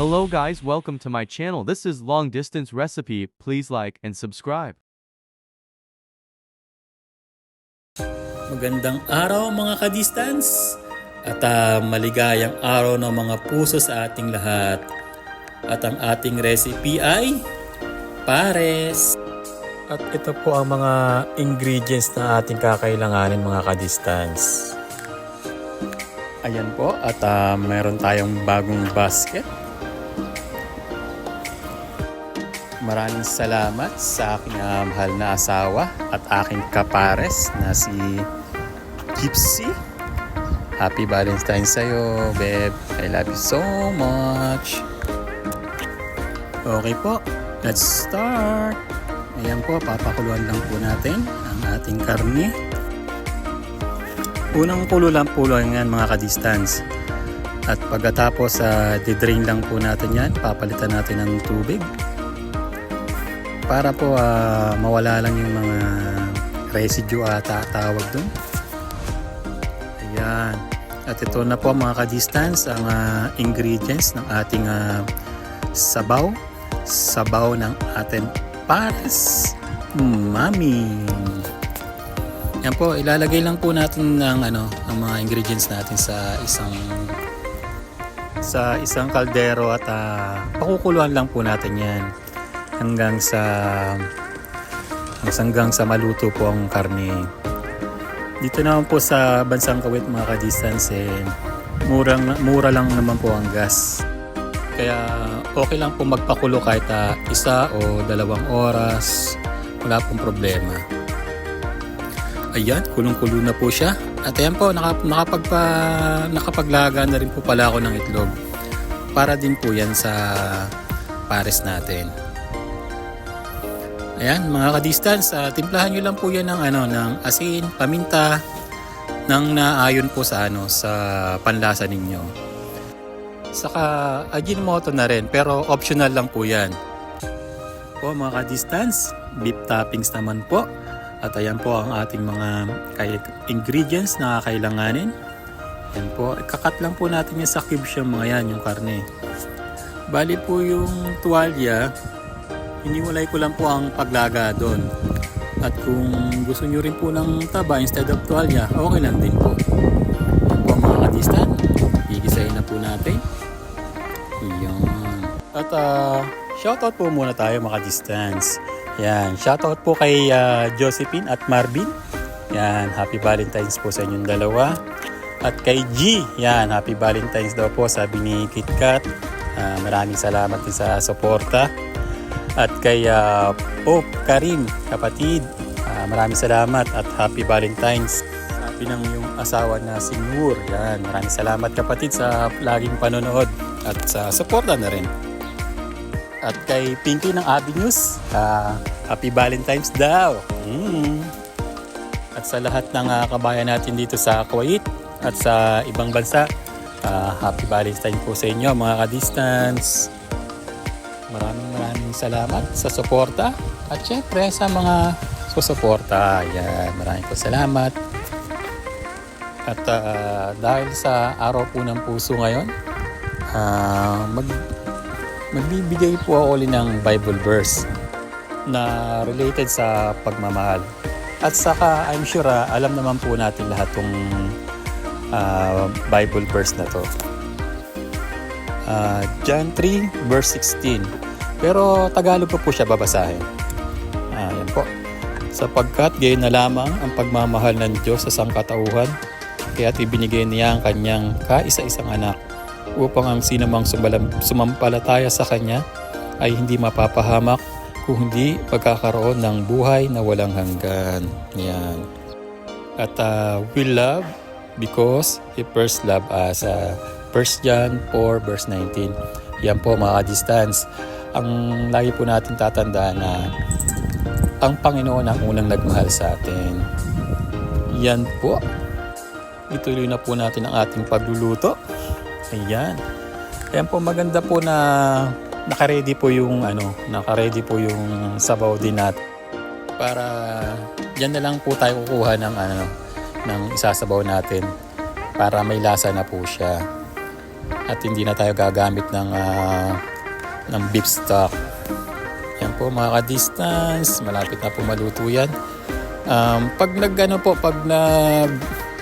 Hello guys, welcome to my channel. This is long distance recipe. Please like and subscribe. Magandang araw mga ka-distance at maligayang araw ng mga puso sa ating lahat. At ang ating recipe ay pares. At ito po ang mga ingredients na ating kakailanganin mga ka-distance. Ayan po at meron tayong bagong basket. Maraming salamat sa aking mahal na asawa at aking kapares na si Gypsy. Happy Valentine's sa'yo, babe. I love you so much. Okay po, let's start. Ayan po, papakuluan lang po natin ang ating karne. Unang kulo lang po lang yan mga ka-distance. At pagkatapos didrain lang po natin yan, papalitan natin ng tubig. Para po mawala lang yung mga residue tawag dun. Ayan. At ito na po mga ka-distance ang ingredients ng ating sabaw. Sabaw ng ating pares. Mami. Yan po, ilalagay lang po natin ng ang mga ingredients natin sa isang kaldero at pakukuluan lang po natin yan hanggang sa maluto po ang karne. Dito naman po sa bansang Kuwait mga ka-distance mura lang naman po ang gas. Kaya okay lang po magpakulo kahit 1 o 2 oras. Wala pong problema. Ayan, kulong-kulo na po siya. At ayan po, nakapaglaga na rin po pala ako ng itlog. Para din po yan sa pares natin. Ayan, mga ka-distance, timplahan nyo lang po yan ng asin, paminta, nang naayon po sa panlasa ninyo. Saka Ajinomoto na rin, pero optional lang po yan. Po mga ka-distance, beef toppings naman po. At ayan po ang ating mga ingredients na kailanganin. Ayan po, ikakat lang po natin yan sa cubes yung yung karne. Bali po yung tuwalya, hiniwalay ko lang po ang paglaga doon. At kung gusto nyo rin po ng taba instead of tuwalya, okay lang din po. Ayan po mga ka-distance, gigisahin na po natin. Ayan. At shoutout po muna tayo mga ka-distance. Yan, shoutout po kay Josephine at Marvin. Yan, happy Valentine's po sa inyong dalawa. At kay G, yan, happy Valentine's daw po sabi ni KitKat. Maraming salamat din sa suporta. At kay Pope Karim, kapatid, maraming salamat at happy Valentine's. Sabi ng yung asawa na si Nur. Yan, maraming salamat kapatid sa laging panonood at sa suporta na rin. At kay Pinky ng Avenues, happy Valentine's daw. At sa lahat ng kabayan natin dito sa Kuwait at sa ibang bansa, happy Valentine's po sa inyo mga ka-distance. Maraming salamat sa suporta at syempre sa mga susuporta. Yan, maraming po salamat. At dahil sa araw po ng puso ngayon, magbibigay po ako ulit ng Bible verse na related sa pagmamahal. At saka I'm sure alam naman po natin lahat tong Bible verse na to. John 3 verse 16. Pero Tagalog po siya babasahin. Yan po. Sapagkat gayon na lamang ang pagmamahal ng Diyos sa sangkatauhan, kaya't ibinigay niya ang kanyang kaisa-isang anak upang ang sinumang sumampalataya sa Kanya ay hindi mapapahamak kung hindi pagkakaroon ng buhay na walang hanggan. Yan. At we love because He first loved us. 1 John 4 verse 19. Yan po mga ka-distance. Ang lagi po natin tatandaan na ang Panginoon ang unang nagmahal sa atin. Yan po. Ituloy na po natin ang ating pagluluto. Ayan. Ayan po, maganda po na naka-ready po yung sabaw din natin. Para diyan na lang po tayo kukuha ng isasabaw natin para may lasa na po siya. at hindi na tayo gagamit ng beef stock. Yan po mga ka-distance, malapit na po maluto yan.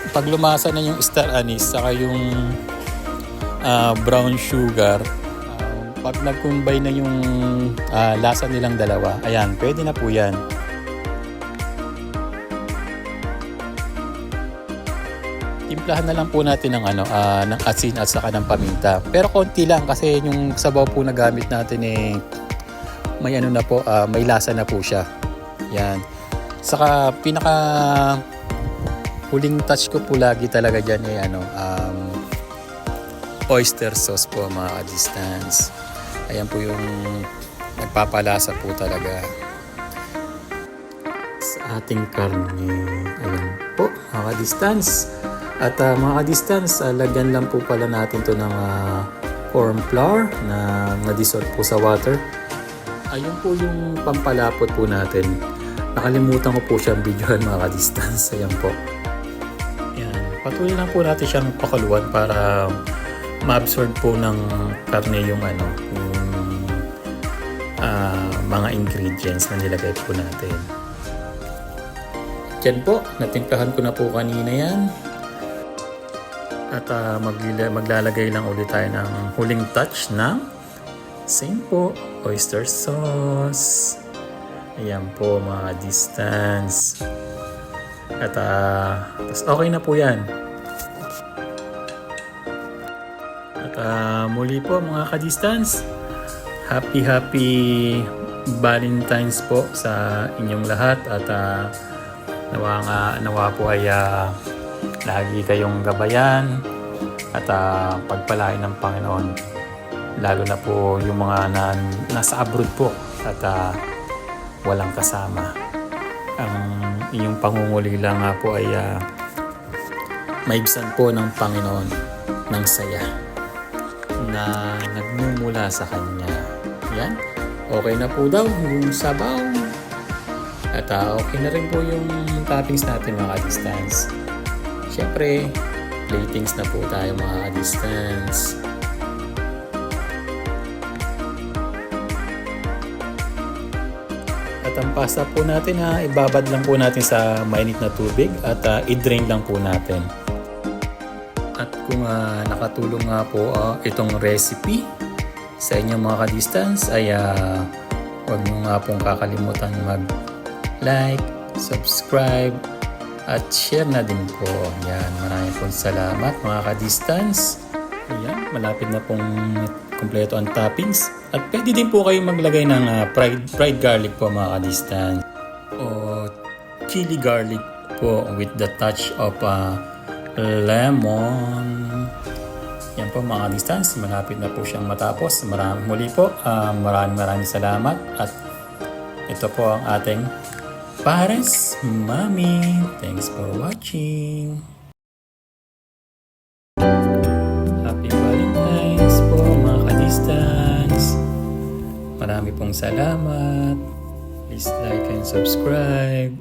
Pag lumasa na yung star anise saka yung brown sugar, pag nag-combine na yung lasa nilang dalawa, ayan, pwede na po yan. Timplahan na lang po natin ng ng asin at saka ng paminta. Pero konti lang kasi yung sabaw po na gamit natin may may lasa na po siya. Yan. Saka pinaka huling touch ko po lagi talaga diyan oyster sauce po mga ka-distance. Ayan po yung nagpapalasa po talaga sa ating karne. Ayan po mga ka-distance. At mga ka-distance, lagyan lang po pala natin to ng corn flour na na-dissolve po sa water. Ayun po yung pampalapot po natin. Nakalimutan ko po siyang videohan mga ka-distance. Ayan po. Ayan. Patuloy lang po natin siyang pakuluan para ma-absorb po ng karne yung mga ingredients na nilagay po natin. Yan po, natimplahan ko na po kanina yan. At maglalagay lang ulit tayo ng huling touch ng same po, oyster sauce. Ayan po mga distance. At okay na po yan. At muli po mga ka-distance, happy Valentine's po sa inyong lahat. At nawa po ay lagi kayong gabayan at pagpalain ng Panginoon, lalo na po yung mga nasa abroad po at walang kasama. Ang inyong pangunguli lang nga po ay maibsan po ng Panginoon ng saya na nagmumula sa Kanya. Yan, okay na po daw yung sabaw at okay na rin po yung toppings natin mga ka-distance. Siyempre, platings na po tayo mga ka-distance. At ang pasta po natin ibabad lang po natin sa mainit na tubig at i-drain lang po natin. At kung nakatulong nga po itong recipe sa inyong mga ka-distance ay huwag nyo nga pong kakalimutan mag-like, subscribe, at share na din po. Yan, maraming pong salamat mga ka-distance. Ayan, malapit na pong kumpleto ang toppings. At pwede din po kayong maglagay ng fried garlic po mga ka-distance. O chili garlic po with the touch of lemon. Yan po mga ka-distance, malapit na po siyang matapos. Muli po, maraming salamat. At ito po ang ating Pares Mami. Thanks for watching. Happy Valentine's po mga ka-distance. Marami pong salamat. Please like and subscribe.